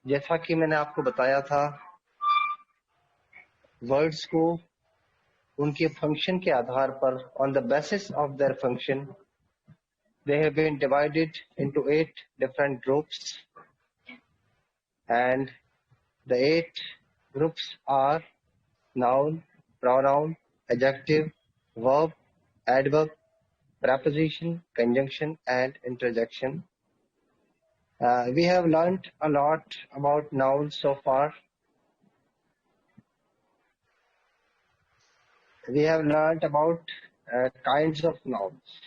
जैसा कि मैंने आपको बताया था, वर्ड्स को उनके फंक्शन के आधार पर, on the basis of their function, they have been divided into 8 different groups, and the 8 groups are noun, pronoun, adjective, verb, adverb, preposition, conjunction, and interjection. We have learnt a lot about nouns so far. We have learnt about kinds of nouns.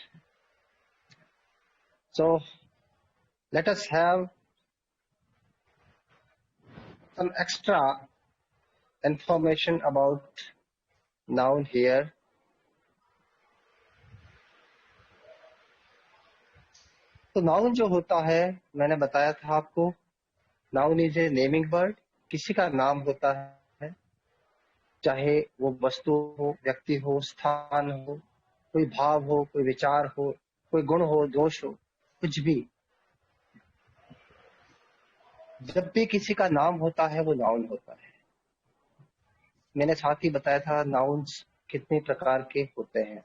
So let us have some extra information about noun here. तो noun जो होता है, मैंने बताया था आपको, noun is a naming word. किसी का नाम होता है, चाहे वो वस्तु हो, व्यक्ति हो, स्थान हो, कोई भाव हो, कोई विचार हो, कोई गुण हो, दोष हो, कुछ भी। जब भी किसी का नाम होता है वो नाउन होता है। मैंने साथ ही बताया था नाउन्स कितने प्रकार के होते हैं।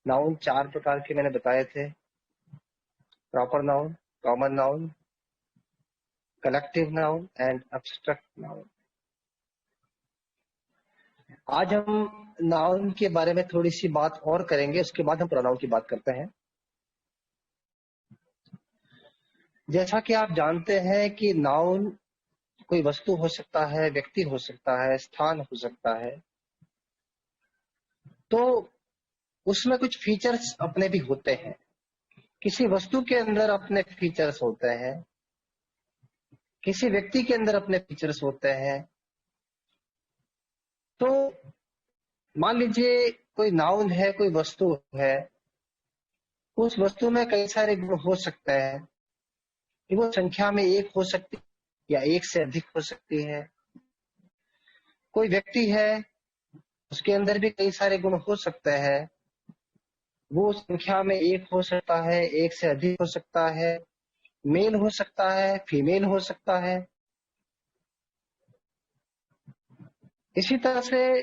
नाउन 4 प्रकार के मैंने बताए थे: proper noun, common noun, collective noun and abstract noun. आज हम नाउन के बारे में थोड़ी सी बात और करेंगे, उसके बाद हम प्रोनाउन की बात करते हैं। जैसा कि आप जानते हैं कि नाउन कोई वस्तु हो सकता है, व्यक्ति हो सकता है, स्थान हो सकता है, तो उसमें कुछ फीचर्स अपने भी होते हैं। किसी वस्तु के अंदर अपने फीचर्स होते हैं, किसी व्यक्ति के अंदर अपने फीचर्स होते हैं। तो मान लीजिए कोई नाउन है, कोई वस्तु है, उस वस्तु में कई सारे गुण हो सकते हैं। वो संख्या में एक हो सकती या एक से अधिक हो सकती है। कोई व्यक्ति है, उसके अंदर भी कई सारे गुण हो सकते हैं। वो संख्या में एक हो सकता है, एक से अधिक हो सकता है, मेल हो सकता है, फीमेल हो सकता है। इसी तरह से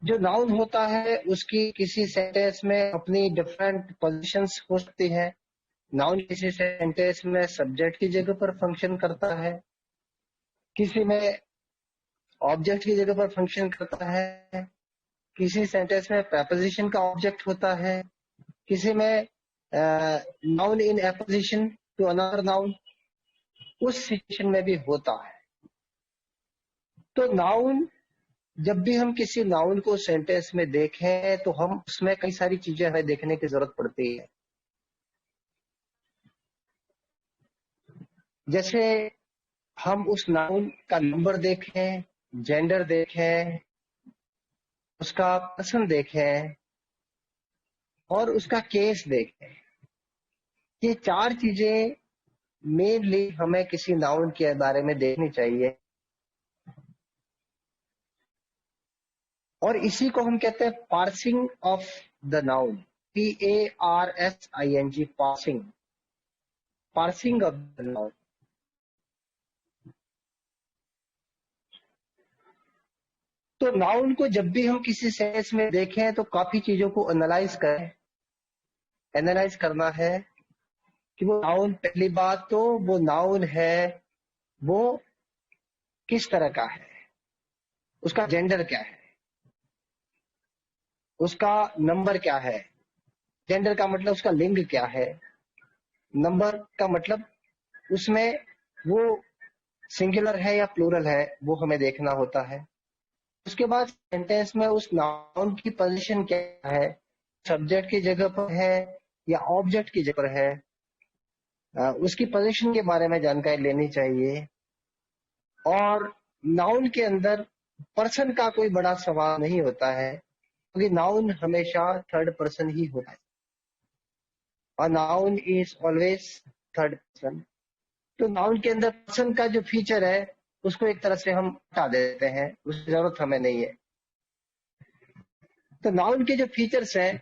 जो नाउन होता है उसकी किसी सेंटेंस में अपनी डिफरेंट पोजीशंस हो सकती है। नाउन किसी सेंटेंस में सब्जेक्ट की जगह पर फंक्शन करता है, किसी में ऑब्जेक्ट की जगह पर फंक्शन करता है, किसी सेंटेंस में प्रेपोजिशन का ऑब्जेक्ट होता है, किसी में noun in apposition to another noun, उस सिचुएशन में भी होता है। तो नाउन, जब भी हम किसी नाउन को सेंटेंस में देखें तो हम उसमें कई सारी चीजें हमें देखने की जरूरत पड़ती है। जैसे हम उस नाउन का नंबर देखें, जेंडर देखें, उसका पर्सन देखें और उसका केस देखें। ये 4 चीजें मेनली हमें किसी नाउन के बारे में देखनी चाहिए, और इसी को हम कहते हैं parsing of the noun. PARSING, parsing, parsing of the noun. तो नाउन को जब भी हम किसी सेंस में देखें तो काफी चीजों को एनालाइज करें। एनालाइज करना है कि वो नाउन, पहली बात तो वो नाउन है वो किस तरह का है, उसका जेंडर क्या है, उसका नंबर क्या है। जेंडर का मतलब उसका लिंग क्या है, नंबर का मतलब उसमें वो सिंगुलर है या प्लूरल है, वो हमें देखना होता है। उसके बाद सेंटेंस में उस नाउन की पोजीशन क्या है, सब्जेक्ट की जगह पर है या ऑब्जेक्ट की जगह पर है, उसकी पोजीशन के बारे में जानकारी लेनी चाहिए। और नाउन के अंदर पर्सन का कोई बड़ा सवाल नहीं होता है, क्योंकि नाउन हमेशा थर्ड पर्सन ही होता है, और noun is always third person. तो नाउन के अंदर पर्सन का जो फीचर है उसको एक तरह से हम हटा देते हैं, उसकी जरूरत हमें नहीं है। तो नाउन के जो फीचर्स हैं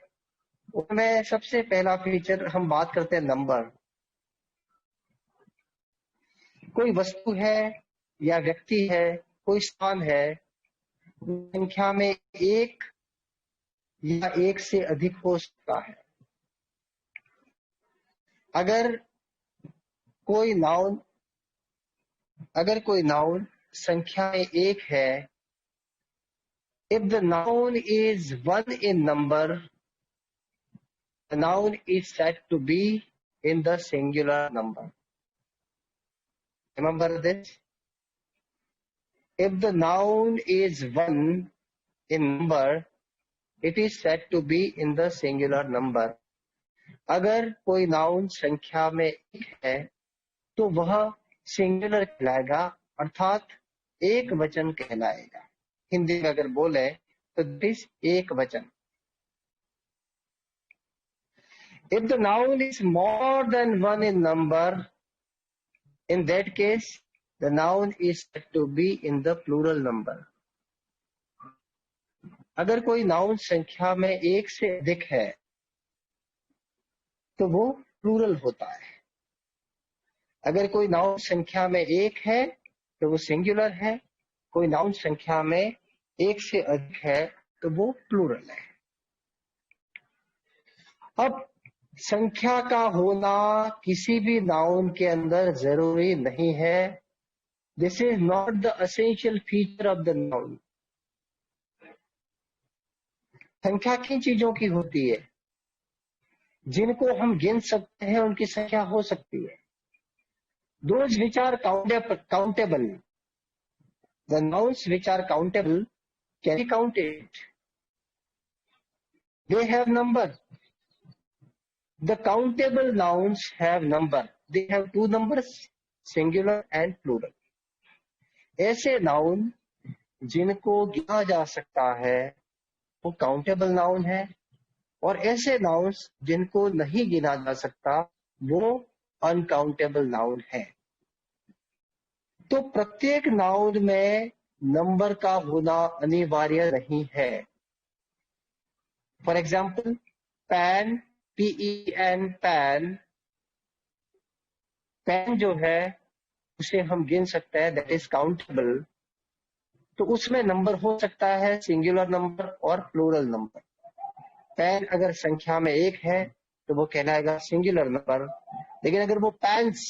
उनमें सबसे पहला फीचर हम बात करते हैं नंबर। कोई वस्तु है या व्यक्ति है, कोई स्थान है, संख्या में एक या एक से अधिक हो सकता है। अगर कोई नाउन संख्या में एक है, if the noun is one in number, the noun is said to be in the singular number. Remember this? If the noun is one in number, it is said to be in the singular number. अगर कोई noun संख्या में एक है तो वह singular कहलाएगा, अर्थात एक वचन कहलाएगा। हिंदी में अगर बोले तो दिस एक वचन। If the noun is more than one in number, in that case the noun is said to be in the plural number. अगर कोई नाउन संख्या में एक से अधिक है तो वो प्लूरल होता है। अगर कोई नाउन संख्या में एक है तो वो सिंगुलर है, कोई नाउन संख्या में एक से अधिक है तो वो प्लूरल है। अब संख्या का होना किसी भी नाउन के अंदर जरूरी नहीं है। This is not the essential feature of the noun. संख्या किन चीजों की होती है? जिनको हम गिन सकते हैं उनकी संख्या हो सकती है। Those which are countable, the nouns which are countable can be counted. They have number. The countable nouns have number. They have two numbers, singular and plural. ऐसे नाउन जिनको गिना जा सकता है वो काउंटेबल नाउन है, और ऐसे नाउन्स जिनको नहीं गिना जा सकता वो अनकाउंटेबल नाउन है। तो प्रत्येक नाउन में नंबर का होना अनिवार्य नहीं है। For example pan, PEN, pan, pan जो है उसे हम गिन सकते हैं, दैट इज काउंटेबल। तो उसमें नंबर हो सकता है सिंगुलर नंबर और प्लूरल नंबर। पैन अगर संख्या में एक है तो वो कहलाएगा सिंगुलर नंबर, लेकिन अगर वो पैंस,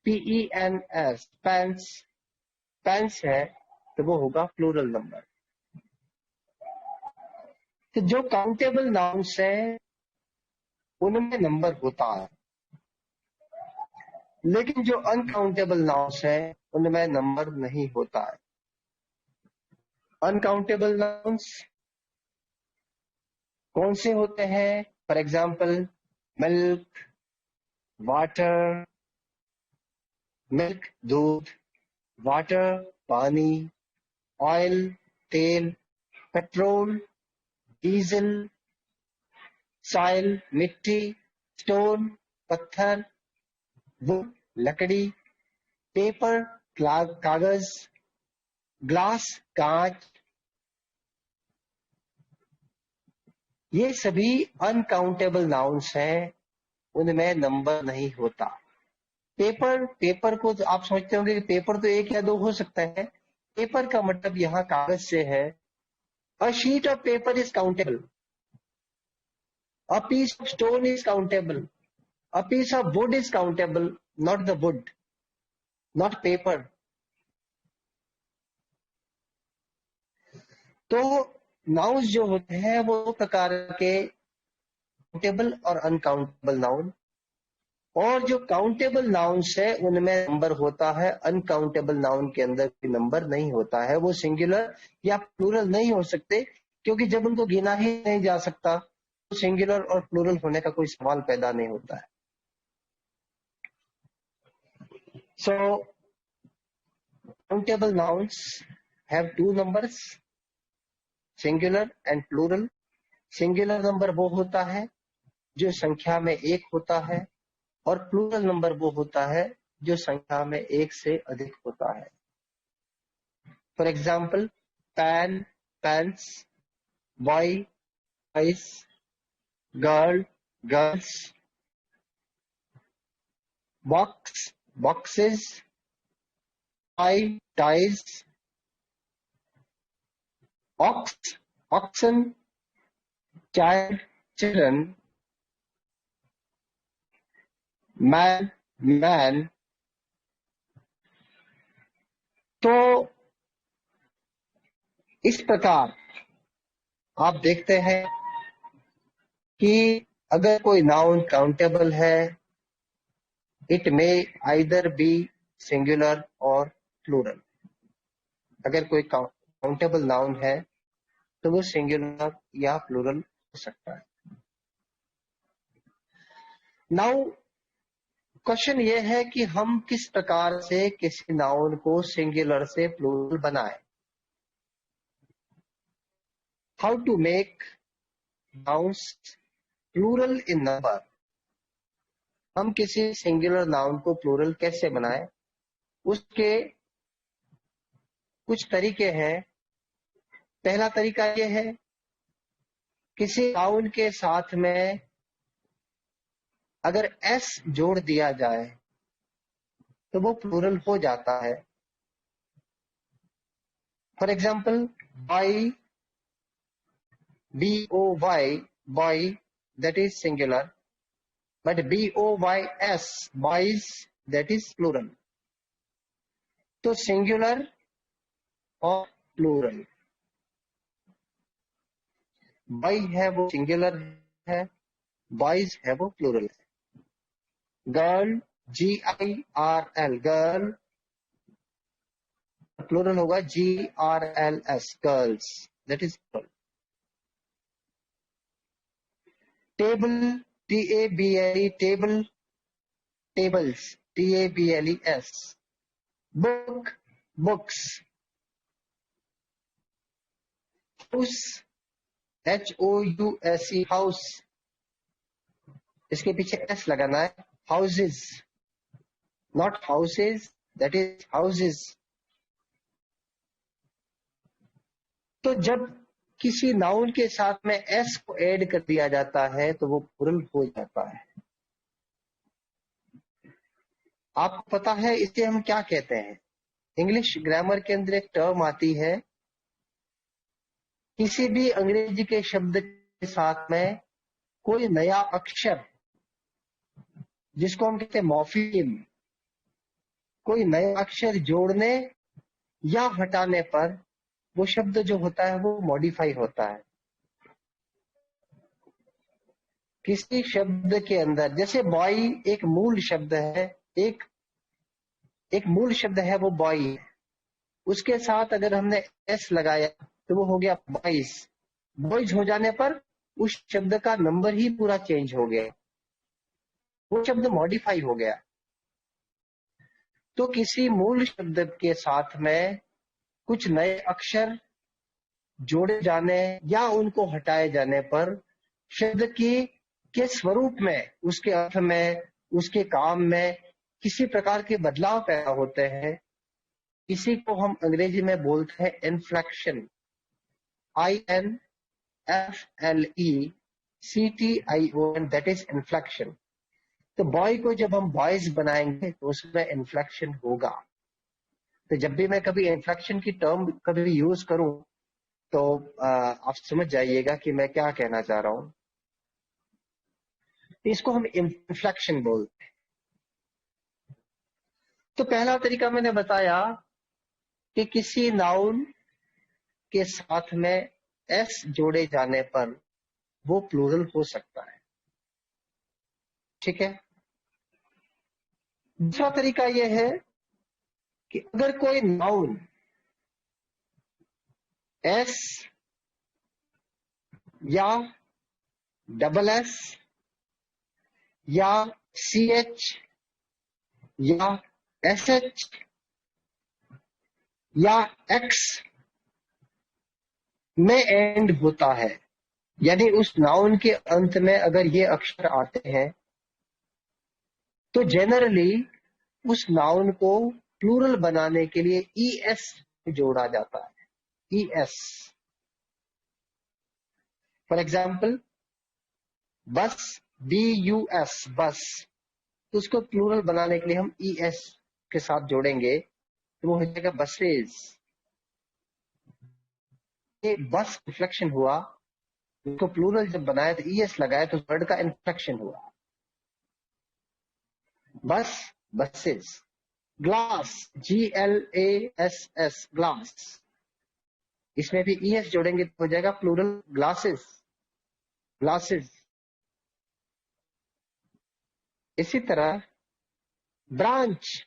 PENS, पैंस है तो वो होगा प्लूरल नंबर। तो जो काउंटेबल नाउन्स है उनमें नंबर होता है, लेकिन जो अनकाउंटेबल नाउन्स है उनमें नंबर नहीं होता है। अनकाउंटेबल नाउन्स कौन से होते हैं? For example milk, water, milk दूध, वाटर पानी, ऑयल तेल, पेट्रोल डीजल, सॉइल मिट्टी, स्टोन पत्थर, वुड लकड़ी, पेपर कागज, ग्लास कांच, ये सभी अनकाउंटेबल नाउन्स हैं, उनमें नंबर नहीं होता। पेपर को तो आप समझते होंगे कि पेपर तो एक या दो हो सकता है। पेपर का मतलब यहां कागज से है। A sheet of paper is countable, a piece of stone is countable, a piece of wood is countable, not the wood, not paper. तो नाउन्स जो होते हैं वो दो प्रकार के, काउंटेबल और अनकाउंटेबल नाउन। और जो काउंटेबल नाउन्स है उनमें नंबर होता है, अनकाउंटेबल नाउन के अंदर नंबर नहीं होता है। वो सिंगुलर या प्लूरल नहीं हो सकते, क्योंकि जब उनको गिना ही नहीं जा सकता तो सिंगुलर और प्लूरल होने का कोई सवाल पैदा नहीं होता है। So countable nouns have two numbers, singular and plural. Singular number वो होता है जो संख्या में एक होता है, और प्लूरल नंबर वो होता है जो संख्या में एक से अधिक होता है। For example pen, pens, boy, boys, girl, girls, box, boxes, tie, ties, ox, oxen, child, children, man, man। तो इस प्रकार आप देखते हैं कि अगर कोई नाउन काउंटेबल है, it may either B singular और प्लूरल। अगर कोई काउंटेबल नाउन है तो वो सिंगुलर या प्लूरल हो सकता है। नाउ क्वेश्चन ये है कि हम किस प्रकार से किसी नाउन को सिंगुलर से प्लूरल बनाएं। How to make nouns plural in number. हम किसी सिंगुलर नाउन को प्लूरल कैसे बनाएं, उसके कुछ तरीके हैं। पहला तरीका यह है, किसी नाउन के साथ में अगर एस जोड़ दिया जाए तो वो प्लूरल हो जाता है। For example, boy, BOY, boy, that is singular, but BOYS, boys, that is plural। तो सिंगुलर और प्लूरल, बॉय है वो सिंगुलर है, बॉयज है वो प्लूरल है। गर्ल, GIRL, गर्ल, प्लूरल होगा GRLS, girls, that is plural. Table, TABLE, table, tables, TABLES। Book, books. House, HOUSE, house, इसके पीछे S लगाना है, houses, not houses, that is houses. तो जब किसी नाउन के साथ में S को ऐड कर दिया जाता है तो वो प्लूरल हो जाता है। आपको पता है इसे हम क्या कहते हैं? इंग्लिश ग्रामर के अंदर एक टर्म आती है, किसी भी अंग्रेजी के शब्द के साथ में कोई नया अक्षर, जिसको हम कहते हैं मॉर्फीम, कोई नया अक्षर जोड़ने या हटाने पर वो शब्द जो होता है वो मॉडिफाई होता है। किसी शब्द के अंदर, जैसे बॉय एक मूल शब्द है, एक मूल शब्द है वो बॉय है, उसके साथ अगर हमने एस लगाया तो वो हो गया बॉयज। बॉयज हो जाने पर उस शब्द का नंबर ही पूरा चेंज हो गया, वो शब्द मॉडिफाई हो गया। तो किसी मूल शब्द के साथ में कुछ नए अक्षर जोड़े जाने या उनको हटाए जाने पर शब्द के स्वरूप में, उसके अर्थ में, उसके काम में किसी प्रकार के बदलाव पैदा होते हैं। इसी को हम अंग्रेजी में बोलते हैं inflection, INFLECTION, that is inflection. तो बॉय को जब हम बॉयज बनाएंगे तो उसमें इन्फ्लेक्शन होगा। तो जब भी मैं कभी इन्फ्लेक्शन की टर्म कभी यूज करूं तो आप समझ जाइएगा कि मैं क्या कहना चाह रहा हूं। इसको हम इन्फ्लेक्शन बोलते हैं। तो पहला तरीका मैंने बताया कि किसी नाउन के साथ में एस जोड़े जाने पर वो प्लूरल हो सकता है, ठीक है। दूसरा तरीका यह है कि अगर कोई नाउन एस या डबल एस या CH या SH या X में एंड होता है, यानी उस नाउन के अंत में अगर ये अक्षर आते हैं तो जनरली उस नाउन को प्लूरल बनाने के लिए ES जोड़ा जाता है, ES। फॉर एग्जाम्पल, बस, BUS, बस, तो उसको प्लूरल बनाने के लिए हम ES के साथ जोड़ेंगे, तो वो हो जाएगा बसेस। ये बस इन्फ्लेक्शन हुआ, उसको प्लूरल जब बनाया तो ईएस लगाया तो वर्ड का इन्फ्लेक्शन हुआ। बस, बसेस। ग्लास, GLASS, ग्लास, इसमें भी ईएस जोड़ेंगे तो हो जाएगा प्लूरल ग्लासेस, ग्लासेस। इसी तरह branch,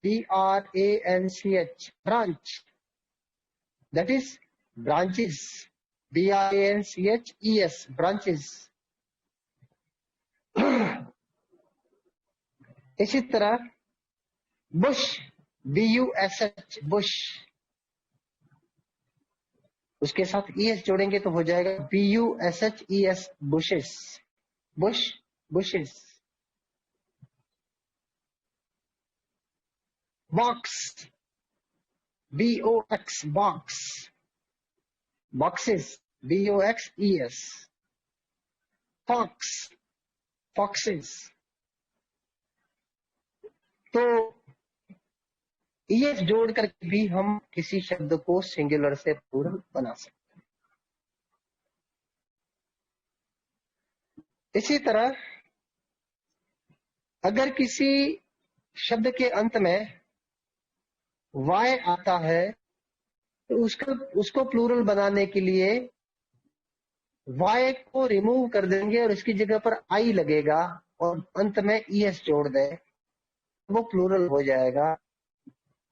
BRANCH, branch, that is branches, BRANCHES, branches. इसी तरह बुश, BUSH, बुश, उसके साथ ईएस जोड़ेंगे तो हो जाएगा BUSHES, bushes, bush, bushes. Box, BOX, box, boxes, BOXES। Fox, foxes. तो ईएस जोड़ करके भी हम किसी शब्द को सिंगुलर से प्लूरल बना सकते हैं। इसी तरह अगर किसी शब्द के अंत में वाय आता है तो उसको प्लूरल बनाने के लिए वाय को रिमूव कर देंगे और उसकी जगह पर आई लगेगा और अंत में ईएस जोड़ दें, वो प्लूरल हो जाएगा।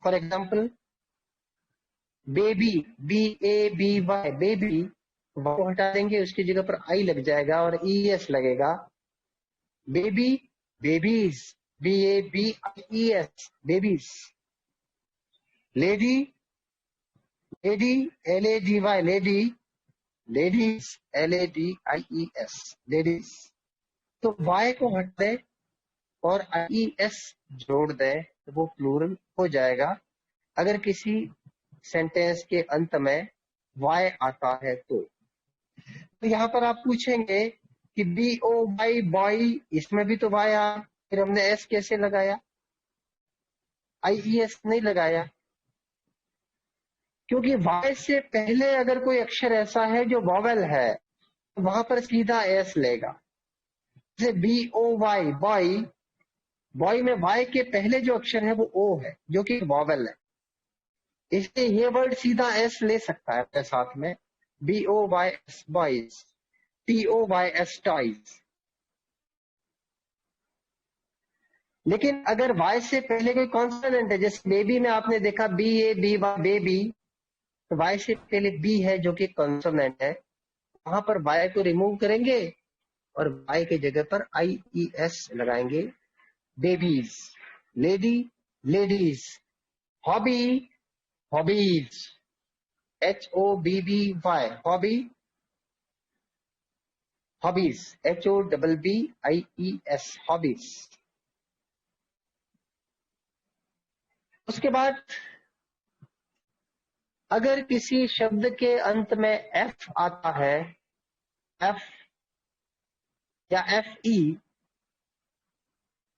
For example baby, BABY, baby, को हटा देंगे, उसकी जगह पर आई लग जाएगा और ईएस लगेगा। Baby, babies, BABIES, babies. Lady, lady, LADY, lady, ladies, LADIES, ladies. तो वाई को हटा दे और IES जोड़ दे तो वो प्लूरल हो जाएगा अगर किसी सेंटेंस के अंत में वाई आता है तो यहां पर आप पूछेंगे कि BOY, बॉय, इसमें भी तो वाई आया, फिर हमने एस कैसे लगाया, IES नहीं लगाया? क्योंकि वाई से पहले अगर कोई अक्षर ऐसा है जो वॉवेल है तो वहां पर सीधा एस लेगा। जैसे BOY, बॉय, बॉय में वाई के पहले जो अक्षर है वो ओ है जो कि वॉवेल है, इसलिए ये वर्ड सीधा एस ले सकता है अपने साथ में। BOYS, boys, TOYS, toys. लेकिन अगर वाई से पहले कोई कॉन्सोनेंट है, जैसे बेबी में आपने देखा BABY, बेबी, तो वाई से पहले बी है जो कि कॉन्सोनेंट है, वहां पर वाई को रिमूव करेंगे और वाई की जगह पर IES लगाएंगे। Babies, lady, ladies. Hobby, hobbies, HOBBY, hobby, hobbies, HOBBIES, hobbies. उसके बाद अगर किसी शब्द के अंत में एफ आता है, एफ या FE,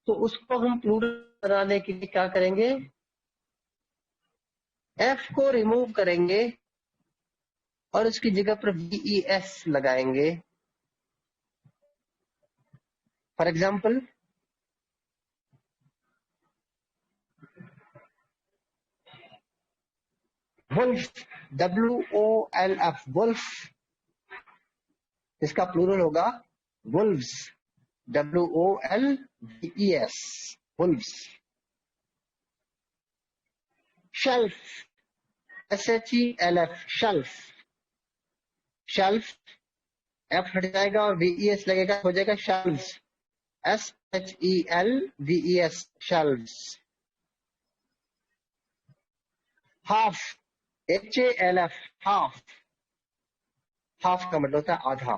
तो उसको हम प्लूरल बनाने के लिए क्या करेंगे, एफ को रिमूव करेंगे और उसकी जगह पर VES लगाएंगे। For example wolf, WOLF, wolf, इसका प्लूरल होगा wolves, WOLVES, wolves. Shelf, SHELF, shelf, shelf, F हट जाएगा और VES लगेगा, हो जाएगा shelves, SHELVES, shelves. Half, HALF, half, half का मतलब होता है आधा,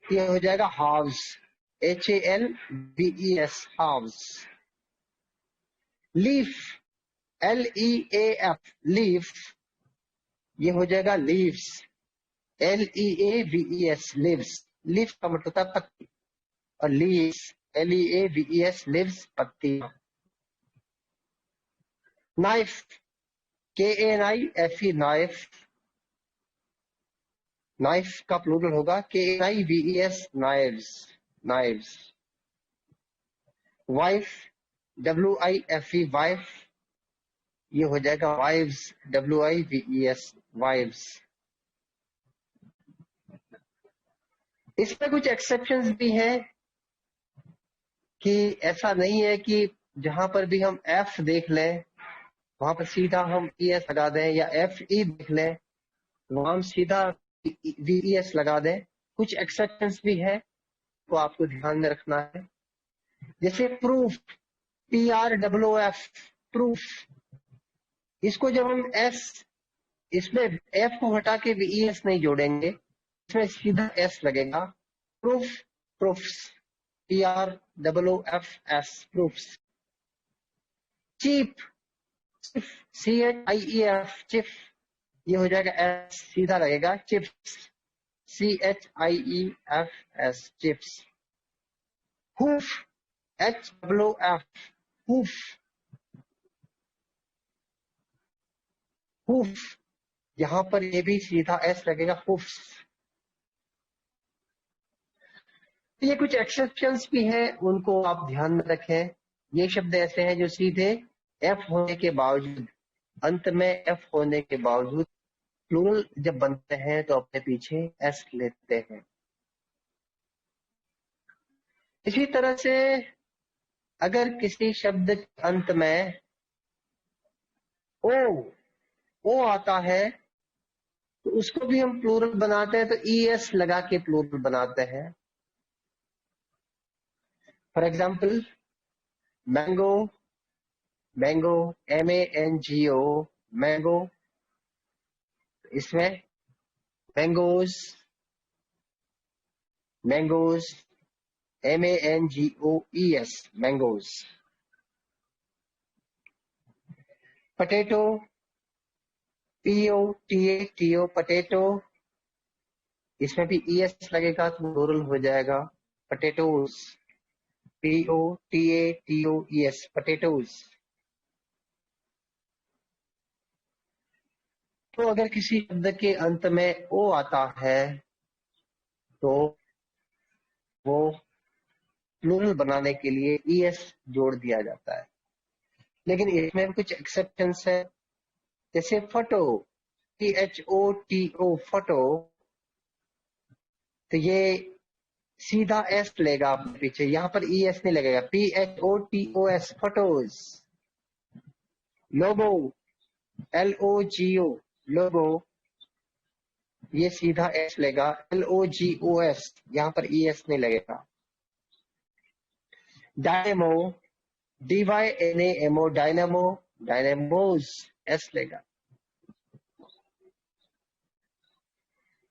ये हो जाएगा house, HALVES, house. Leaf, LEAF, leaf, ये हो जाएगा लीव्स, LEAVES, लीव्स। लीफ का मतलब होता है पत्ती और लीव्स, LEAVES, लीव्स, पत्ती। नाइफ, KNIFE, नाइफ, नाइफ का प्लूरल होगा KNIVES, knives, knives. Wife, WIFE, wife, ये हो जाएगा वाइव्स, WIVES, वाइव्स। इसमें कुछ एक्सेप्शंस भी हैं कि ऐसा नहीं है कि जहां पर भी हम F देख लें वहां पर सीधा हम ES लगा दें, या FE देख लें वहां हम सीधा VES लगा दें। कुछ एक्सेप्शंस भी है, तो आपको ध्यान में रखना है। जैसे प्रूफ, PROOF, प्रूफ, इसको जब हम इसमें F को हटा के VES नहीं जोड़ेंगे, इसमें सीधा S लगेगा। Proof, proofs, PROOFS, proofs. Chief, CHIEF, chief, ये हो जाएगा S, सीधा लगेगा chiefs, CHIEFS, chiefs. Hoof, HOOF, hoof, hoof, यहां पर ये भी सीधा S लगेगा, हुफ्स। ये कुछ एक्सेप्शंस भी हैं, उनको आप ध्यान में रखें। ये शब्द ऐसे हैं जो सीधे F होने के बावजूद, अंत में F होने के बावजूद प्लूरल जब बनते हैं तो अपने पीछे S लेते हैं। इसी तरह से अगर किसी शब्द के अंत में ओ आता है तो उसको भी हम प्लूरल बनाते हैं, तो ES लगा के प्लूरल बनाते हैं। For example mango, mango, MANGO, mango, इसमें mangoes, mangoes, MANGOES, mangoes. Potato, POTATO, potato, इसमें भी ES लगेगा तो प्लूरल हो जाएगा पटेटोज, POTATOES, पटेटोज। तो अगर किसी शब्द के अंत में O आता है तो वो प्लूरल बनाने के लिए ES जोड़ दिया जाता है। लेकिन इसमें कुछ एक्सेप्शंस है, जैसे फोटो, THOTO, फोटो, तो ये सीधा S लेगा अपने पीछे, यहां पर ES नहीं लगेगा, PHOTOS, फोटोज। लोगो, LOGO, लोगो, ये सीधा S लेगा, LOGOS, यहां पर ES नहीं लगेगा। डायनेमो, DYNAMO, डायनेमो, डायनेमोज, S लेगा।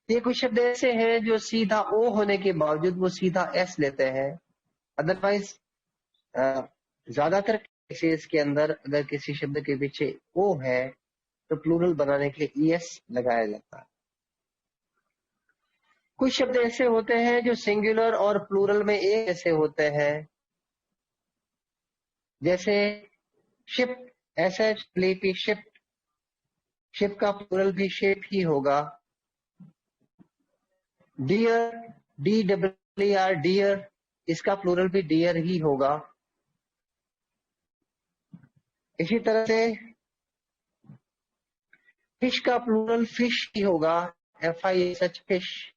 ये कुछ शब्द ऐसे हैं जो सीधा O होने के बावजूद वो सीधा S लेते हैं। अदरवाइज ज्यादातर केसेस के अंदर अगर किसी शब्द के पीछे O है तो प्लूरल बनाने के लिए ES लगाया जाता है। कुछ शब्द ऐसे होते हैं जो सिंगुलर और प्लूरल में एक ऐसे होते हैं, जैसे शिप, SHIP, शिप, शिप का प्लूरल भी शिप ही होगा। डियर, DEER, डियर, इसका प्लूरल भी डियर ही होगा। इसी तरह से फिश का प्लूरल फिश ही होगा, FISH, फिश।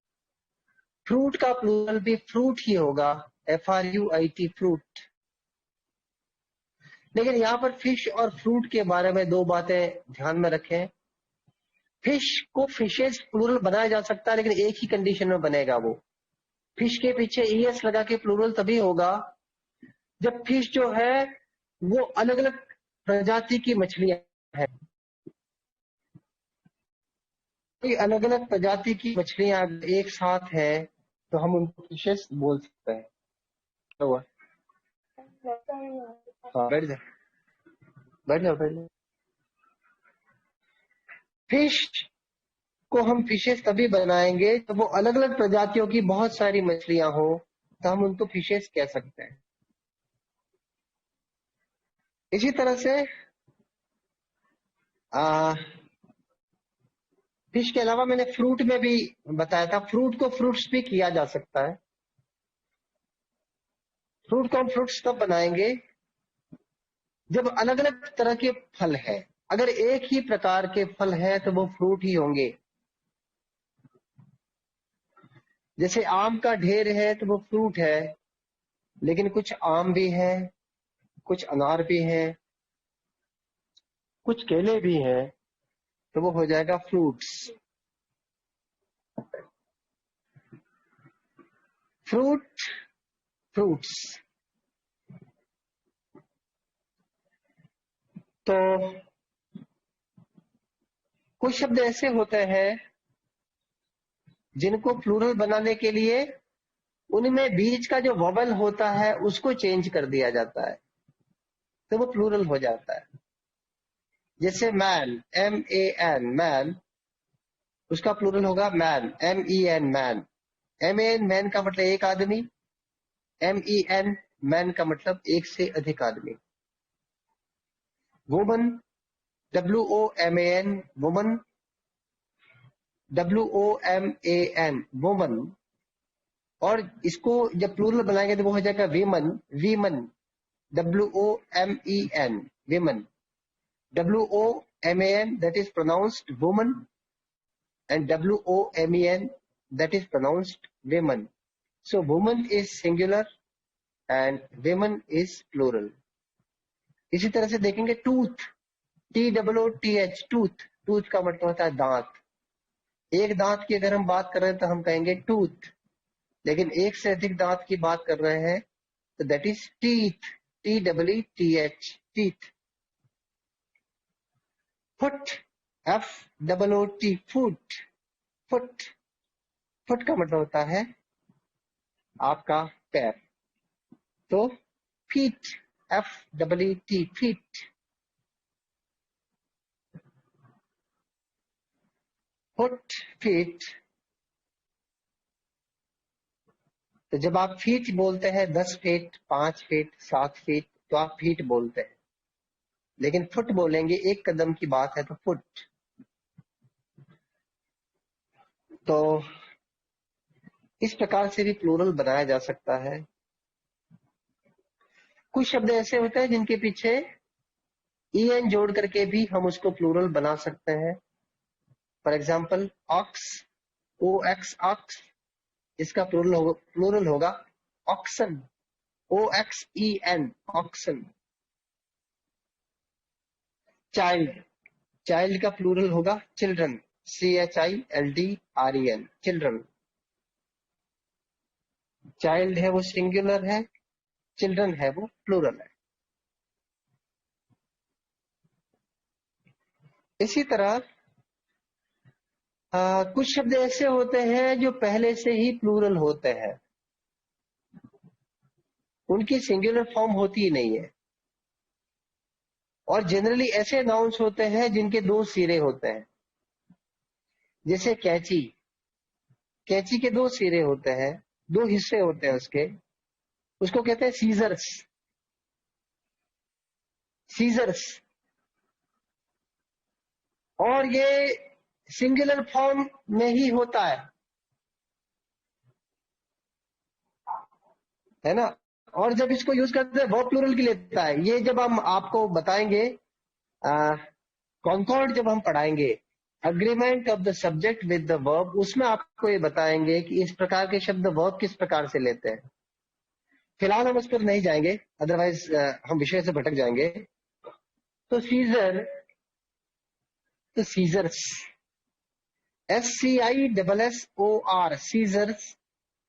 फ्रूट का प्लूरल भी फ्रूट ही होगा, FRUIT, फ्रूट। लेकिन यहाँ पर फिश और फ्रूट के बारे में दो बातें ध्यान में रखें। फिश को फिशेस प्लूरल बनाया जा सकता है, लेकिन एक ही कंडीशन में बनेगा वो। फिश के पीछे ES लगा के प्लूरल तभी होगा जब फिश जो है वो अलग अलग प्रजाति की मछलियां हैं। अलग अलग प्रजाति की मछलियां एक साथ है तो हम उनको फिशेस बोल सकते हैं। क्या हुआ? हाँ, बैठ जाओ, बैठ जाओ, बैठ जाओ। फिश को हम फिशेस तभी बनाएंगे जब वो अलग अलग प्रजातियों की बहुत सारी मछलियां हो, तो हम उनको फिशेस कह सकते हैं। इसी तरह से फिश के अलावा मैंने फ्रूट में भी बताया था, फ्रूट को फ्रूट्स भी किया जा सकता है। फ्रूट को हम फ्रूट्स तब बनाएंगे जब अलग अलग तरह के फल है। अगर एक ही प्रकार के फल है तो वो फ्रूट ही होंगे। जैसे आम का ढेर है तो वो फ्रूट है, लेकिन कुछ आम भी है, कुछ अनार भी है, कुछ केले भी हैं, तो वो हो जाएगा फ्रूट्स। Fruit, fruits. तो कुछ शब्द ऐसे होते हैं जिनको प्लूरल बनाने के लिए उनमें बीच का जो वोवेल होता है उसको चेंज कर दिया जाता है, तो वो प्लूरल हो जाता है। जैसे मैन, MAN, मैन, उसका प्लूरल होगा man, MEN, man. MAN, man का मतलब एक आदमी, MEN, मैन का मतलब एक से अधिक आदमी। Woman, WOMAN, woman, WOMAN, woman. और इसको जब प्लूरल बनाएंगे तो वो हो जाएगा women, women, WOMEN, women. WOMAN, that is pronounced woman, and WOMEN, that is pronounced women. So woman is singular and women is plural. इसी तरह से देखेंगे टूथ, TOOTH, टूथ। टूथ का मतलब होता है दांत। एक दांत की अगर हम बात कर रहे हैं तो हम कहेंगे टूथ, लेकिन एक से अधिक दांत की बात कर रहे हैं तो that is teeth, TEETH, teeth. Foot, FOOT, foot, foot. Foot का मतलब होता है आपका पैर, तो feet, FEET, feet. Foot, feet. तो जब आप फीट बोलते हैं 10 फीट, 5 फीट, 7 फीट, तो आप फीट बोलते हैं। लेकिन फुट बोलेंगे, एक कदम की बात है तो फुट। तो इस प्रकार से भी प्लूरल बनाया जा सकता है। कुछ शब्द ऐसे होते हैं जिनके पीछे EN जोड़ करके भी हम उसको प्लूरल बना सकते हैं। For example ox, OX, ox, इसका प्लूरल होगा oxen, OXEN, oxen. Child, child का प्लूरल होगा चिल्ड्रन, CHILDREN, चिल्ड्रन। चाइल्ड है वो सिंगुलर है, चिल्ड्रन है वो प्लूरल है। इसी तरह कुछ शब्द ऐसे होते हैं जो पहले से ही प्लूरल होते हैं, उनकी सिंगुलर फॉर्म होती ही नहीं है। और जनरली ऐसे नाउन्स होते हैं जिनके 2 सिरे होते हैं। जैसे कैंची, कैंची के 2 सिरे होते हैं, 2 हिस्से होते हैं उसके, उसको कहते हैं सीजर्स, सीजर्स। और ये सिंगुलर फॉर्म में ही होता है ना। और जब इसको यूज करते हैं वो प्लूरल की लेता है। ये जब हम आपको बताएंगे कॉन्कॉर्ड, जब हम पढ़ाएंगे agreement of the subject with the verb, उसमें आपको ये बताएंगे कि इस प्रकार के शब्द वर्ब किस प्रकार से लेते हैं। फिलहाल हम उस पर नहीं जाएंगे, अदरवाइज हम विषय से भटक जाएंगे। तो सीजर, तो scissors, SCISSOR, scissors,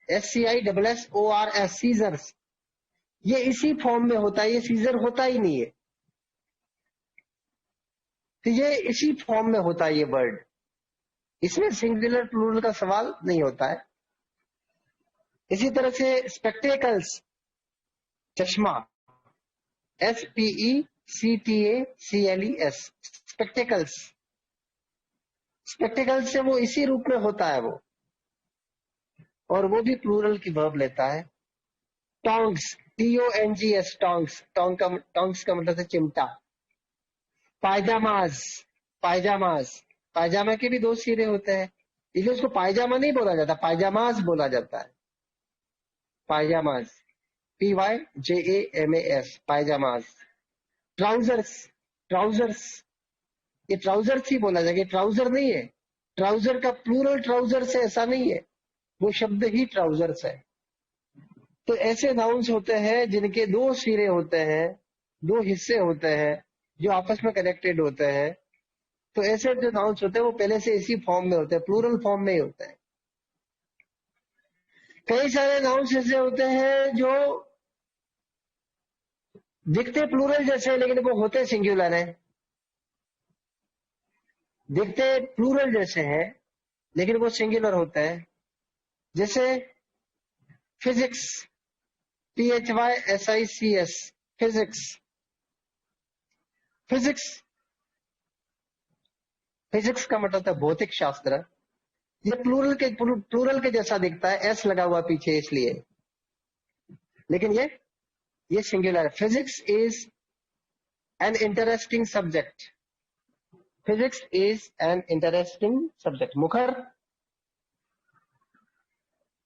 SCISSORS, scissors. ये इसी फॉर्म में होता है, ये सीजर होता ही नहीं है, तो ये इसी फॉर्म में होता है ये वर्ड। इसमें सिंगुलर प्लूरल का सवाल नहीं होता है। इसी तरह से स्पेक्टेकल्स, चश्मा, SPECTACLES, स्पेक्टेकल्स। स्पेक्टेकल्स से वो इसी रूप में होता है वो, और वो भी प्लूरल की वर्ब लेता है। टोंग्स, TONGS, टोंग्स, टोंग्स का मतलब है चिमटा। पायजामाज, पायजामाज, पायजामा के भी दो सिरे होते हैं, इसलिए उसको पायजामा नहीं बोला जाता, पायजामाज बोला जाता है। पायजामाज, PYJAMAS, पायजामाज। ट्राउजर्स, ट्राउजर्स, ये ट्राउजर्स ही बोला जाएगा, ट्राउजर नहीं है। ट्राउजर का प्लूरल ट्राउजर्स है ऐसा नहीं है, वो शब्द ही ट्राउजर्स है। तो ऐसे नाउन्स होते हैं जिनके दो सिरे होते हैं, दो हिस्से होते हैं जो आपस में कनेक्टेड होते हैं। तो ऐसे जो नाउन्स होते हैं वो पहले से इसी फॉर्म में होते हैं, प्लूरल फॉर्म में ही होते हैं। कई सारे नाउन्स ऐसे होते हैं जो दिखते प्लूरल जैसे हैं लेकिन वो होते सिंगुलर हैं। दिखते प्लूरल जैसे हैं लेकिन वो सिंगुलर होते हैं। जैसे physics, PHYSICS, physics. Physics, physics का मतलब होता है भौतिक शास्त्र। ये प्लूरल के जैसा दिखता है, एस लगा हुआ पीछे इसलिए, लेकिन ये सिंगुलर है। Physics is an interesting subject. Physics is an interesting subject. मुखर,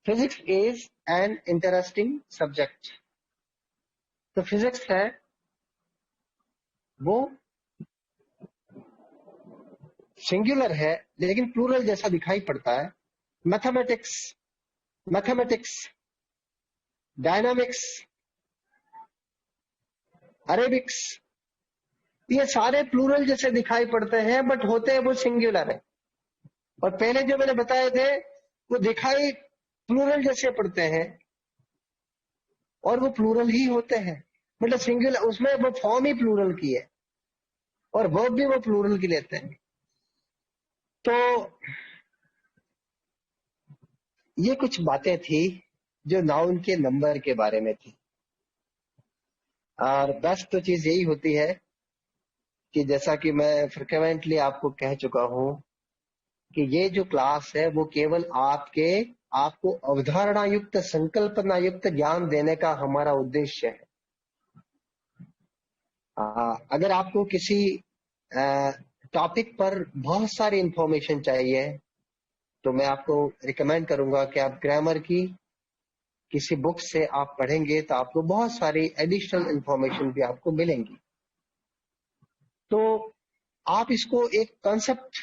physics is an interesting subject. तो फिजिक्स है वो सिंगुलर है लेकिन प्लूरल जैसा दिखाई पड़ता है। मैथमेटिक्स, मैथमेटिक्स, डायनामिक्स, अरेबिक्स, ये सारे प्लूरल जैसे दिखाई पड़ते हैं बट होते हैं वो सिंगुलर है। और पहले जो मैंने बताए थे वो दिखाई प्लूरल जैसे पड़ते हैं और वो प्लूरल ही होते हैं, मतलब सिंगुलर, उसमें वो फॉर्म ही प्लूरल की है और वर्ब भी वो प्लूरल की लेते हैं। तो ये कुछ बातें थी जो नाउन के नंबर के बारे में थी। और बस तो चीज यही होती है कि जैसा कि मैं फ्रिक्वेंटली आपको कह चुका हूं कि ये जो क्लास है वो केवल आपको अवधारणा युक्त, संकल्पना युक्त ज्ञान देने का हमारा उद्देश्य है। अगर आपको किसी टॉपिक पर बहुत सारी इंफॉर्मेशन चाहिए तो मैं आपको रिकमेंड करूंगा कि आप ग्रामर की किसी बुक से आप पढ़ेंगे तो आपको बहुत सारी एडिशनल इंफॉर्मेशन भी आपको मिलेंगी। तो आप इसको एक कॉन्सेप्ट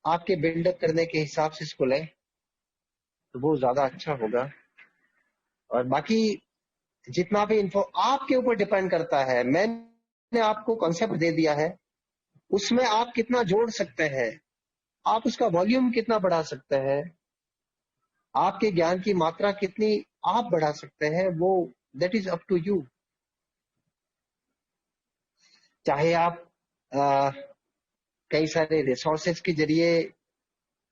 आपके बिल्डअप करने के हिसाब से इसको लें तो वो ज्यादा अच्छा होगा। और बाकी जितना भी इन्फो आपके ऊपर डिपेंड करता है। मैंने आपको कॉन्सेप्ट दे दिया है, उसमें आप कितना जोड़ सकते हैं, आप उसका वॉल्यूम कितना बढ़ा सकते हैं, आपके ज्ञान की मात्रा कितनी आप बढ़ा सकते हैं, वो that is up to you. चाहे आप आ, कई सारे रिसोर्सेज के जरिए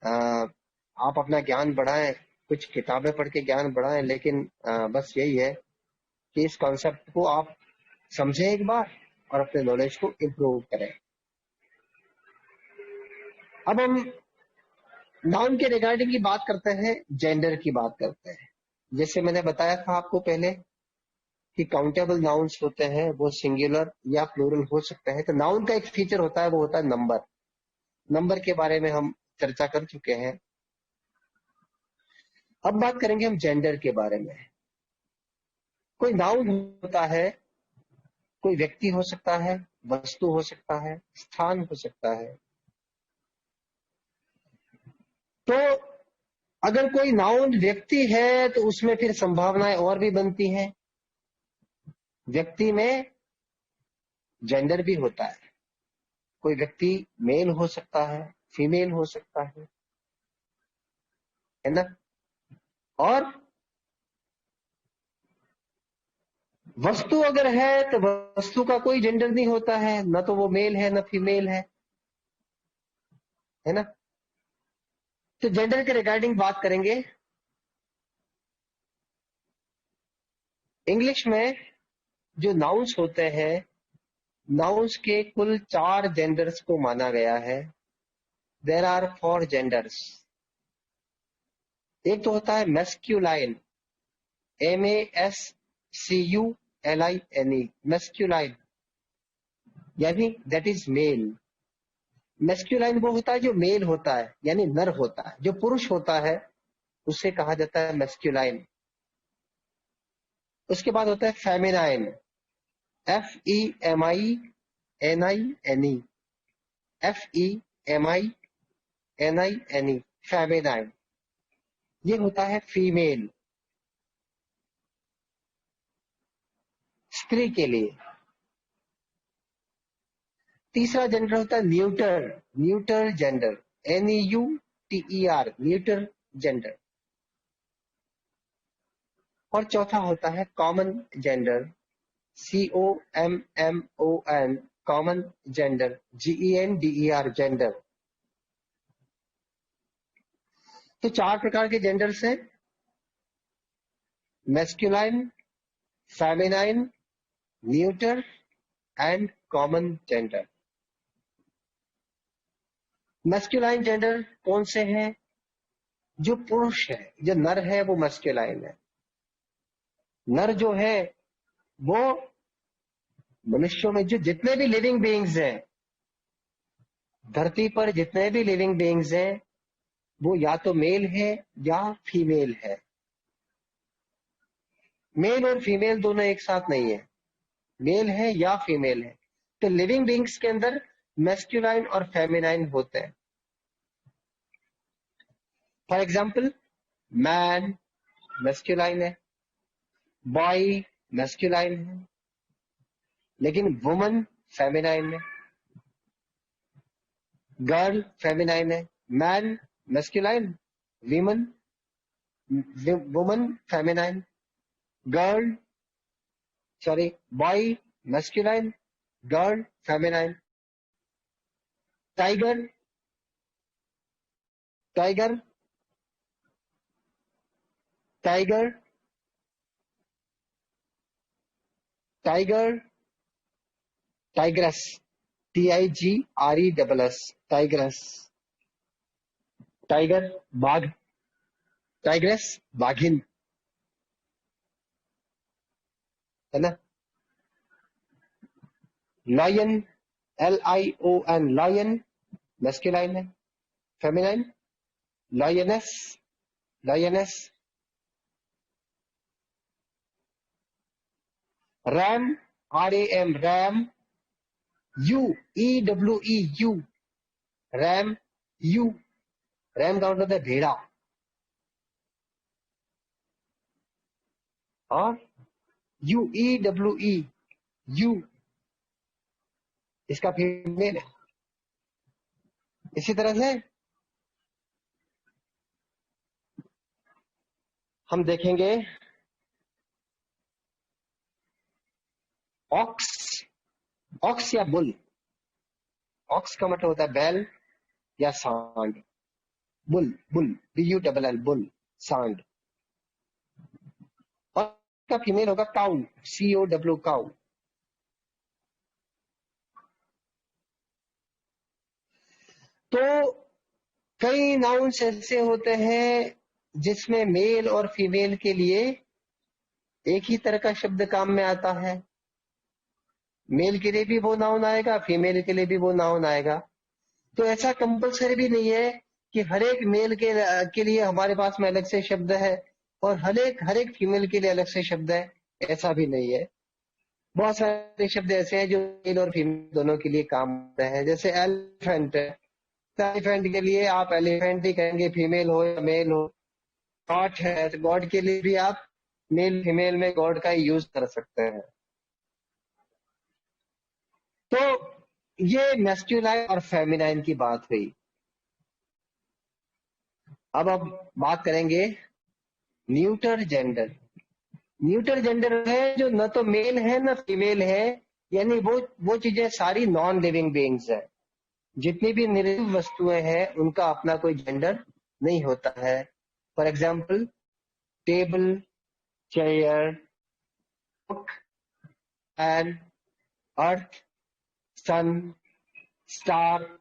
आप अपना ज्ञान बढ़ाएं, कुछ किताबें पढ़ के ज्ञान बढ़ाएं, लेकिन बस यही है कि इस कॉन्सेप्ट को आप समझें एक बार और अपने नॉलेज को इम्प्रूव करें। अब हम नाउन के रिगार्डिंग की बात करते हैं, जेंडर की बात करते हैं। जैसे मैंने बताया था आपको पहले कि काउंटेबल नाउन्स होते हैं वो सिंगुलर या प्लूरल हो सकते हैं। तो नाउन का एक फीचर होता है, वो होता है नंबर। नंबर के बारे में हम चर्चा कर चुके हैं। अब बात करेंगे हम जेंडर के बारे में। कोई नाउन होता है, कोई व्यक्ति हो सकता है, वस्तु हो सकता है, स्थान हो सकता है। तो अगर कोई नाउन व्यक्ति है तो उसमें फिर संभावनाएं और भी बनती हैं। व्यक्ति में जेंडर भी होता है। कोई व्यक्ति मेल हो सकता है, फीमेल हो सकता है ना। और वस्तु अगर है तो वस्तु का कोई जेंडर नहीं होता है, ना तो वो मेल है ना फीमेल है ना। तो जेंडर के रिगार्डिंग बात करेंगे। इंग्लिश में जो नाउन्स होते हैं, नाउन्स के कुल 4 जेंडर्स को माना गया है। There are 4 genders. एक तो होता है मैस्क्यूलाइन, MASCULINE, मैस्क्यूलाइन, यानी दैट इज मेल। मैस्कुलाइन वो होता है जो मेल होता है, यानी नर होता है, जो पुरुष होता है उसे कहा जाता है मैस्कुलाइन। उसके बाद होता है फेमिनाइन, FEMININE, FEMININE, फेमिनाइन, ये होता है फीमेल, स्त्री के लिए। तीसरा जेंडर होता है neuter, neuter gender, NEUTER, neuter gender. और चौथा होता है common gender, COMMON, common gender, GENDER, gender. तो 4 प्रकार के जेंडर्स हैं, masculine, feminine, neuter and common gender. Masculine gender कौन से हैं? जो पुरुष है, जो नर है वो मैस्कुलाइन है। नर जो है वो मनुष्यों में जो जितने भी लिविंग बीइंग्स हैं, धरती पर जितने भी लिविंग बीइंग्स हैं, वो या तो मेल है या फीमेल है। मेल और फीमेल दोनों एक साथ नहीं है, मेल है या फीमेल है। तो लिविंग बीइंग्स के अंदर मैस्कुलाइन और फेमिनाइन होते हैं। फॉर एग्जाम्पल, मैन मैस्कुलाइन है, बॉय मैस्कुलाइन है, लेकिन वुमन फेमिनाइन है। गर्ल फेमिनाइन है, man masculine, women woman feminine, girl sorry boy masculine, girl feminine. Tiger, tiger, tiger, tiger, tigress, TIGRESS, tigress. Tiger बाघ, tigress बाघिन, है ना। लायन, LION, लायन मैस्कुलाइन है, feminine lioness, lioness. RAM, RAM, RAM, UEWE, RAM, you, RAM का मतलब है भेड़ा। और UEWE, यू, इसका फीमेल है। इसी तरह से हम देखेंगे ऑक्स, ऑक्स या बुल। ऑक्स का मतलब होता है बैल या सांड। बुल, बुल, BULL, बुल, सांड। और का फीमेल होगा काउ, COW, काउ। तो कई नाउन्स ऐसे होते हैं जिसमें मेल और फीमेल के लिए एक ही तरह का शब्द काम में आता है। मेल के लिए भी वो नाउन आएगा, फीमेल के लिए भी वो नाउन आएगा। तो ऐसा कंपलसरी भी नहीं है कि हर एक मेल के लिए हमारे पास में अलग से शब्द है और हर एक फीमेल के लिए अलग से शब्द है, ऐसा भी नहीं है। बहुत सारे शब्द ऐसे हैं जो मेल और फीमेल दोनों के लिए काम में है। जैसे एलिफेंट है, एलिफेंट के लिए आप एलिफेंट ही कहेंगे, फीमेल हो या मेल हो। गॉड है, तो गॉड के लिए भी आप मेल फीमेल में गॉड का ही यूज कर सकते हैं। तो ये मैस्कुलाइन और फेमिनाइन की बात हुई। अब बात करेंगे न्यूटर जेंडर। न्यूटर जेंडर है जो न तो मेल है न फीमेल है, यानी वो चीजें सारी नॉन लिविंग बीइंग्स है। जितनी भी निर्जीव वस्तुएं हैं उनका अपना कोई जेंडर नहीं होता है। For example, table, chair, book, fan, earth, sun, star,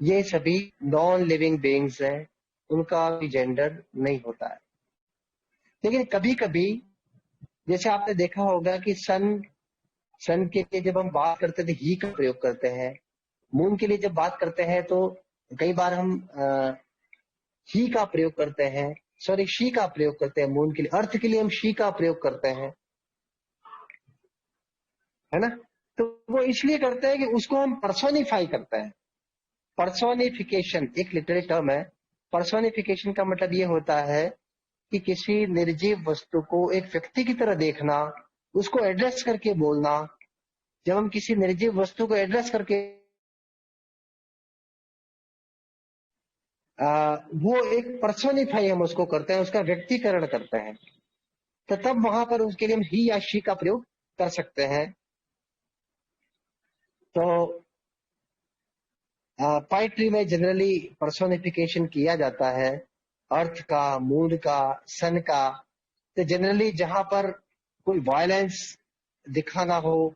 ये सभी नॉन लिविंग बीइंग्स हैं, उनका भी जेंडर नहीं होता है। लेकिन कभी कभी जैसे आपने देखा होगा कि सन के लिए जब हम बात करते थे ही का प्रयोग करते हैं, मून के लिए जब बात करते हैं तो कई बार हम ही का प्रयोग करते हैं, सॉरी शी का प्रयोग करते हैं मून के लिए। अर्थ के लिए हम शी का प्रयोग करते हैं, है ना। तो वो इसलिए करते हैं कि उसको हम पर्सोनिफाई करते हैं। पर्सोनिफिकेशन एक लिटरेरी टर्म है। पर्सोनिफिकेशन का मतलब ये होता है कि किसी निर्जीव वस्तु को एक व्यक्ति की तरह देखना, उसको एड्रेस करके बोलना। जब हम किसी निर्जीव वस्तु को एड्रेस करके वो एक पर्सोनिफाई हम उसको करते हैं, उसका व्यक्तिकरण करते हैं, तो तब वहां पर उसके लिए हम ही या शी का प्रयोग कर सकते हैं। तो पोइट्री में जनरली पर्सोनिफिकेशन किया जाता है अर्थ का, मूड का, सन का। तो जनरली जहां पर कोई वायलेंस दिखाना हो,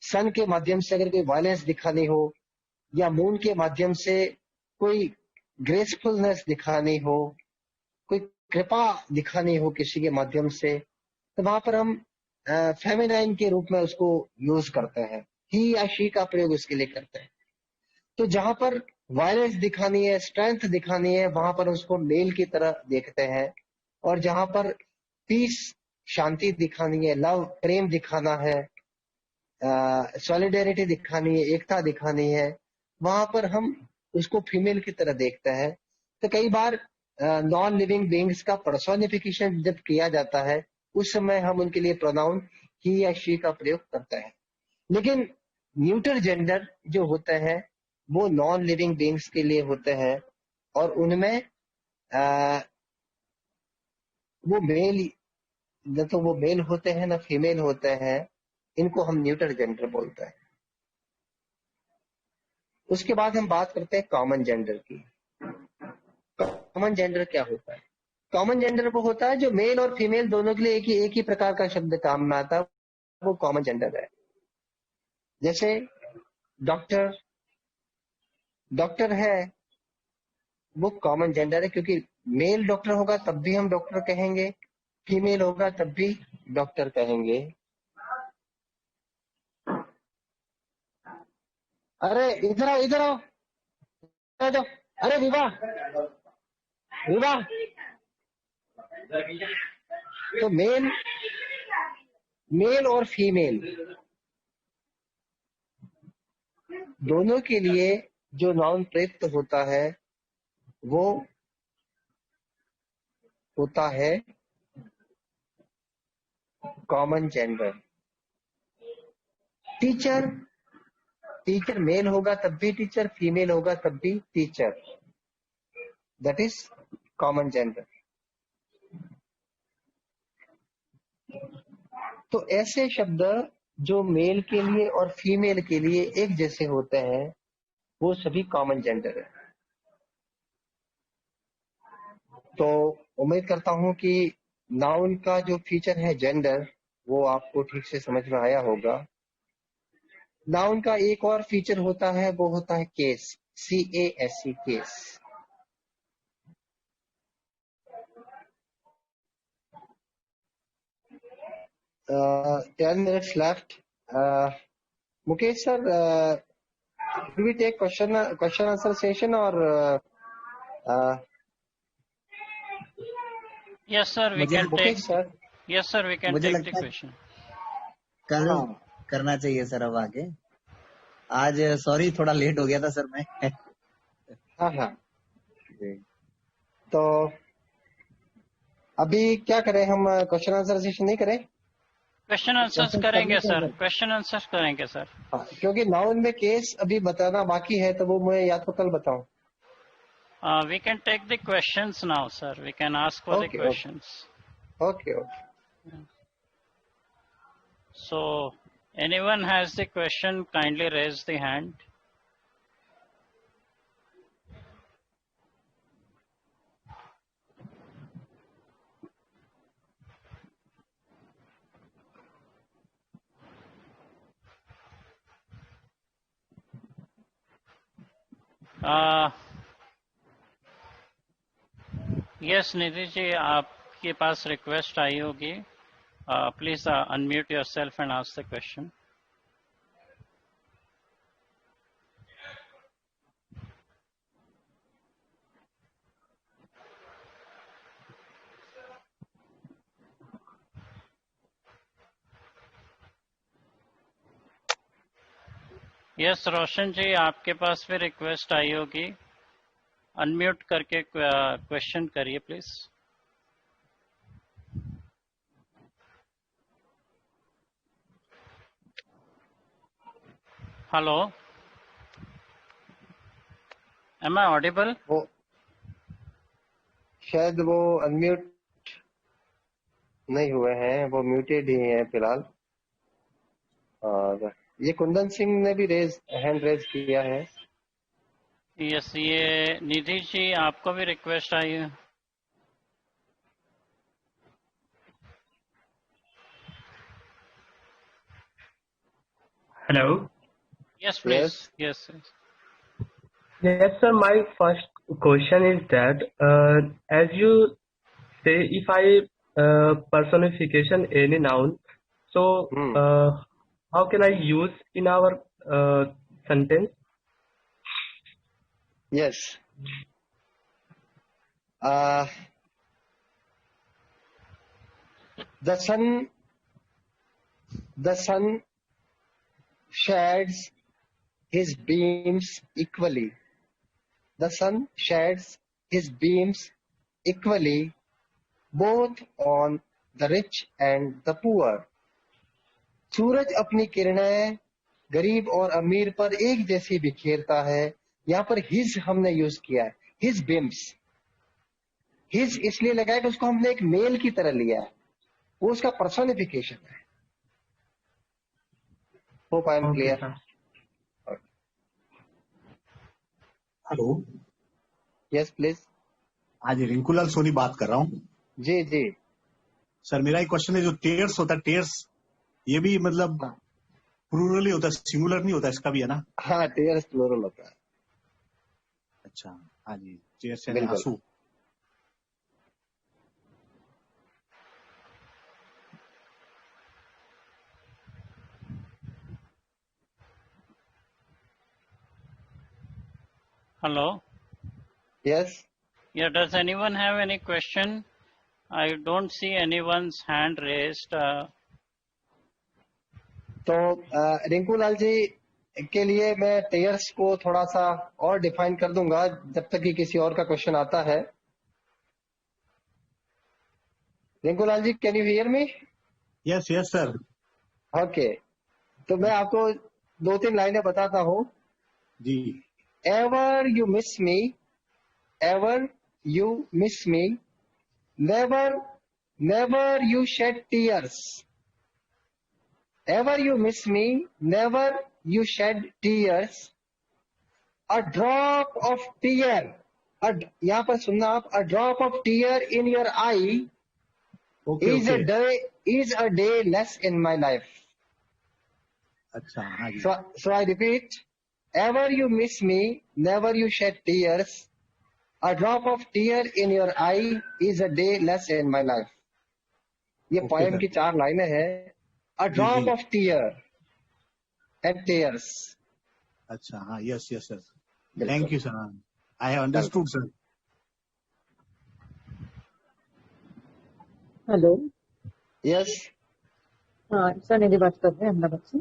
सन के माध्यम से अगर कोई वायलेंस दिखानी हो, या मून के माध्यम से कोई ग्रेसफुलनेस दिखानी हो, कोई कृपा दिखानी हो किसी के माध्यम से, तो वहां पर हम फेमिनाइन के रूप में उसको यूज करते हैं, ही या शी का प्रयोग उसके लिए करते हैं। तो जहां पर वायलेंस दिखानी है, स्ट्रेंथ दिखानी है, वहां पर उसको मेल की तरह देखते हैं। और जहां पर पीस, शांति दिखानी है, लव, प्रेम दिखाना है, सॉलिडेरिटी दिखानी है, एकता दिखानी है, वहां पर हम उसको फीमेल की तरह देखते हैं। तो कई बार नॉन लिविंग बींग्स का पर्सोनिफिकेशन जब किया जाता है, उस समय हम उनके लिए प्रोनाउन ही या शी का प्रयोग करते हैं। लेकिन न्यूटर जेंडर जो होते हैं वो नॉन लिविंग बींग्स के लिए होते हैं, और उनमें वो मेल, न तो वो मेल होते हैं न फीमेल होते हैं। इनको हम न्यूटर जेंडर बोलते हैं। उसके बाद हम बात करते हैं कॉमन जेंडर की। कॉमन जेंडर क्या होता है? कॉमन जेंडर वो होता है जो मेल और फीमेल दोनों के लिए एक ही प्रकार का शब्द काम में आता है, वो कॉमन जेंडर है। जैसे डॉक्टर, डॉक्टर है, वो कॉमन जेंडर है, क्योंकि मेल डॉक्टर होगा तब भी हम डॉक्टर कहेंगे, फीमेल होगा तब भी डॉक्टर कहेंगे। अरे इधर आओ, इधर आओ, आ जाओ। अरे विवाह, विवाह। तो मेल, मेल और फीमेल दोनों के लिए जो नाउन प्रयुक्त होता है वो होता है common gender. Teacher, teacher mail होगा तब भी टीचर, फीमेल होगा तब भी teacher, that is common gender. तो ऐसे शब्द जो मेल के लिए और फीमेल के लिए एक जैसे होते हैं वो सभी कॉमन जेंडर है। तो उम्मीद करता हूं कि नाउन का जो फीचर है जेंडर वो आपको ठीक से समझ में आया होगा। नाउन का एक और फीचर होता है, वो होता है case, CASE, case. 10 minutes left. Mukesh sir, do we take question answer session or uh, Yes, sir. We मुझे can take. Mukesh sir? Yes, sir. We can मुझे take the लगता है question. कल हाँ करना चाहिए सर अब आगे। आज सॉरी थोड़ा लेट हो गया था सर मैं। हाँ हाँ। तो अभी क्या करें हम, क्वेश्चन आंसर सेशन नहीं करें? क्वेश्चन आंसर्स क्वेश्चन करेंगे करने सर, चाहिए। क्वेश्चन आंसर्स करेंगे सर। हाँ, क्योंकि नाउन में केस अभी बताना बाकी है, तो वो मैं या तो कल बताऊं। We can take the questions now, sir. We can ask for the okay okay questions. Okay okay. So, anyone has the question, kindly raise the hand. Yes, Nidhi ji, आपके पास रिक्वेस्ट आई होगी। Please unmute yourself and ask the question. Yes Roshan ji, आपके पास भी request आई होगी, unmute करके question करिए please. Hello, am I audible? वो शायद वो अनम्यूट नहीं हुए हैं, वो म्यूटेड ही हैं फिलहाल। और ये कुंदन सिंह ने भी हैंड रेज किया है। यस, ये निधि जी आपको भी रिक्वेस्ट आई है। Hello. Yes please. Yes yes. Yes, sir. My first question is that as you say, if I personification any noun, so hmm how can I use in our sentence? Yes the sun sheds his beams equally. The sun sheds his beams equally both on the rich and the poor. सूरज अपनी किरणें गरीब और अमीर पर एक जैसी बिखेरता है। यहाँ पर हिज हमने यूज किया है, हिज बिम्स। हिज इसलिए लगाया कि उसको हमने एक मेल की तरह लिया है, वो उसका पर्सोनिफिकेशन है। Hope I am Okay, clear. sir. Hello, yes please. आज रिंकूलाल सोनी बात कर रहा हूँ। जी जी। सर मेरा एक क्वेश्चन है, जो टेयर्स होता है, टेयर्स ये भी मतलब हाँ प्लूरल ही होता है, सिंगुलर नहीं होता, इसका भी है ना? हाँ, टीयर्स प्लूरल होता है। अच्छा, हाँ जी, टेयर्स यानी बिल्कुल। आंसू। Hello. Yes Yeah, does anyone have any question? I don't see anyone's hand raised. तो रिंकू लाल जी के लिए मैं टेयर्स को थोड़ा सा और डिफाइन कर दूंगा जब तक कि किसी और का क्वेश्चन आता है। Rinku Lal ji, can you hear me? Yes yes sir. Okay, तो मैं आपको 2-3 लाइनें बताता हूँ। जी। Ever you miss me, ever you miss me, never never you shed tears. Ever you miss me, never you shed tears, a drop of tear. यहाँ पर सुनना आप, a drop of tear in your eye okay is a okay. day is a day less in my life. अच्छा, हाँ जी। So I repeat, ever you miss me, never you shed tears. A drop of tear in your eye is a day less in my life. ये okay poem sir. की 4 लाइनें हैं। A ji drop ji. of tear and tears. अच्छा, हाँ, yes yes sir. बिल्कुल। Thank you sir, I have understood sir. Hello. Yes हाँ sir, निधि बात कर रहे हैं अहमदाबाद से।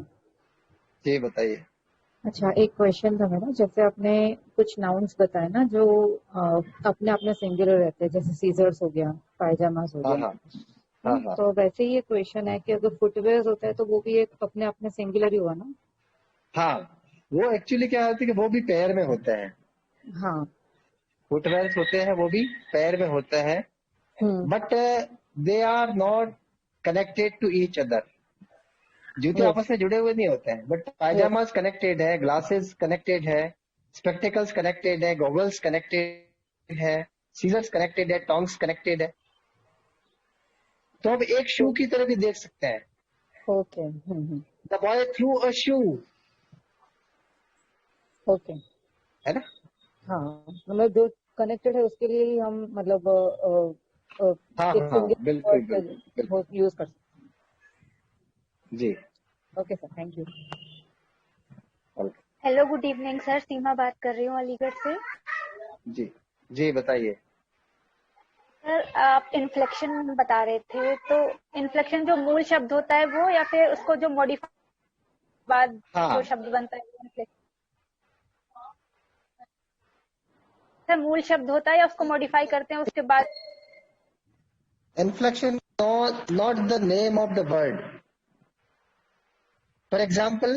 जी बताइए। अच्छा, एक क्वेश्चन था मेरा। जैसे आपने कुछ नाउन्स बताए ना जो अपने आप में सिंगुलर रहते हैं, जैसे सीजर्स हो गया, पायजामास हो हाँ गया। हाँ हाँ हाँ तो वैसे ही ये क्वेश्चन है कि अगर फुटवेयर होता है तो वो भी एक अपने आप में सिंगुलर ही हुआ ना? हाँ, वो एक्चुअली क्या होता है कि वो भी पैर में होते हैं। हाँ। फुटवेयर होते हैं, वो भी पैर में होते हैं, but they are not connected to each other. जूते यस आपस में जुड़े हुए नहीं होते हैं, बट यस। पायजामास कनेक्टेड है, ग्लासेस कनेक्टेड है, स्पेक्टिकल्स कनेक्टेड है, गॉगल्स कनेक्टेड है, सीजर्स कनेक्टेड है, टॉन्ग्स कनेक्टेड है। तो अब एक शू की तरह भी देख सकते हैं। Okay. The boy through a shoe, okay. है ना? हाँ, मतलब जो कनेक्टेड है उसके लिए ही हम मतलब हाँ एक हाँ, सिंगल बिल्कुल बिल्कुल बिल्कुल। वर्ड यूज कर सकते जी। हैं। Okay sir, thank you. Hello, good evening sir. Seema बात कर रही हूँ अलीगढ़ से। जी जी बताइए। सर, आप इन्फ्लेक्शन बता रहे थे, तो इन्फ्लेक्शन जो मूल शब्द होता है वो, या फिर उसको जो मॉडिफाई बाद हाँ। जो शब्द बनता है inflection। सर मूल शब्द होता है या उसको मॉडिफाई करते हैं उसके बाद? Inflection not the name of the word. For example,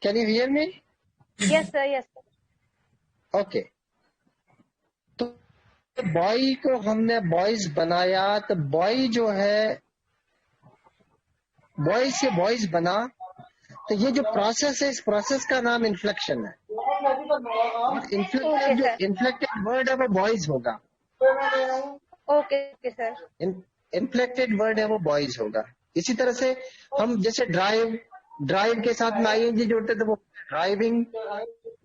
can you hear me? Yes sir, yes sir. Okay. तो बॉय को हमने बॉयज बनाया, तो बॉय जो है बॉय से बॉयज बना, तो ये जो प्रोसेस है, इस प्रोसेस का नाम इन्फ्लेक्शन है। इन्फ्लेक्टेड जो इन्फ्लेक्टेड वर्ड है वो बॉयज होगा। Okay sir. इन्फ्लेक्टेड वर्ड है वो बॉयज होगा। इसी तरह से हम जैसे ड्राइव के साथ में आईएनजी जोड़ते थे, वो ड्राइविंग।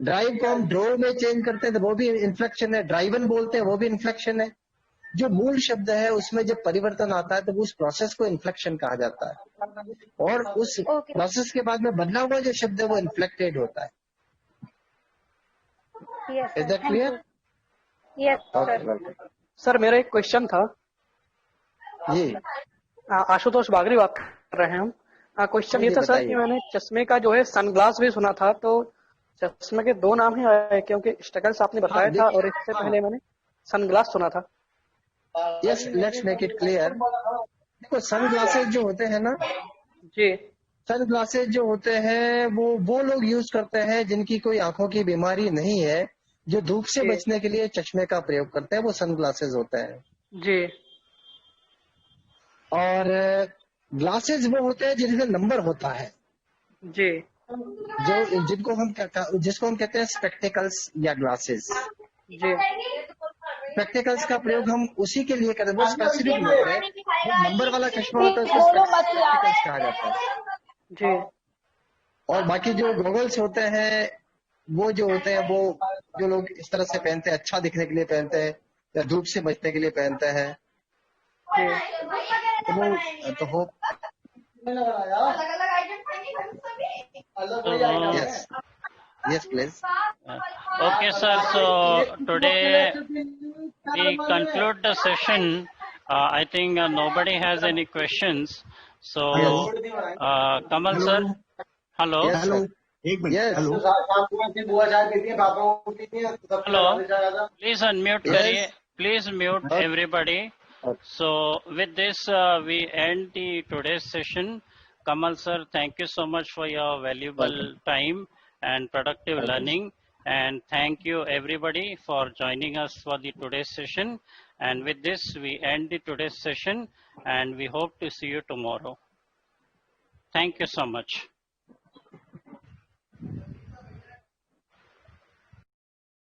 ड्राइव को हम ड्रो में चेंज करते हैं तो वो भी इन्फ्लेक्शन है। ड्राइवन बोलते हैं वो भी इन्फ्लेक्शन है। जो मूल शब्द है उसमें जब परिवर्तन आता है तो उस प्रोसेस को इन्फ्लेक्शन कहा जाता है, और उस प्रोसेस के बाद में बदला हुआ जो शब्द है वो इन्फ्लेक्टेड होता है। Yes is that clear? Yes okay, sir. Welcome sir मेरा एक क्वेश्चन था। जी। आशुतोष बागरी बात कर रहे हैं हम। क्वेश्चन ये जी, था सर कि बताइए। मैंने चश्मे का जो है सनग्लास भी सुना था, तो चश्मे के दो नाम ही आए क्योंकि स्ट्रगल्स आपने बताया था और इससे पहले मैंने सनग्लास सुना था। Yes, let's make it clear. देखो, सन ग्लासेज जो होते हैं ना जी, सन ग्लासेज जो होते हैं वो लोग यूज करते हैं जिनकी कोई आंखों की बीमारी नहीं है, जो धूप से जी। बचने के लिए चश्मे का प्रयोग करते हैं, वो सन ग्लासेज होते हैं। जी और ग्लासेज वो होते हैं जिनमें नंबर होता है, जी जिसको हम कहते हैं स्पेक्टिकल्स या ग्लासेस। जी स्पेक्टिकल्स का प्रयोग हम उसी के लिए करते हैं, वो स्पेसिफिक होते हैं। जो नंबर वाला चश्मा होता है उसको स्पेक्टिकल्स कहा जाता है। जी और बाकी जो गॉगल्स होते हैं वो जो होते हैं, वो जो लोग इस तरह से पहनते हैं, अच्छा दिखने के लिए पहनते हैं या धूप से बचने के लिए पहनते हैं, तो वो yes please. Okay, sir. So today we conclude the session. I think nobody has any questions. So, Kamal sir, hello. Yes, hello, sir. एक minute. Yes. Hello, Hello. Please unmute Yes. करिए. Please mute Okay. everybody. Okay. So with this, we end the today's session. Kamal sir, thank you so much for your valuable time and productive learning. And thank you everybody for joining us for the today's session. And with this, we end the today's session and we hope to see you tomorrow. Thank you so much.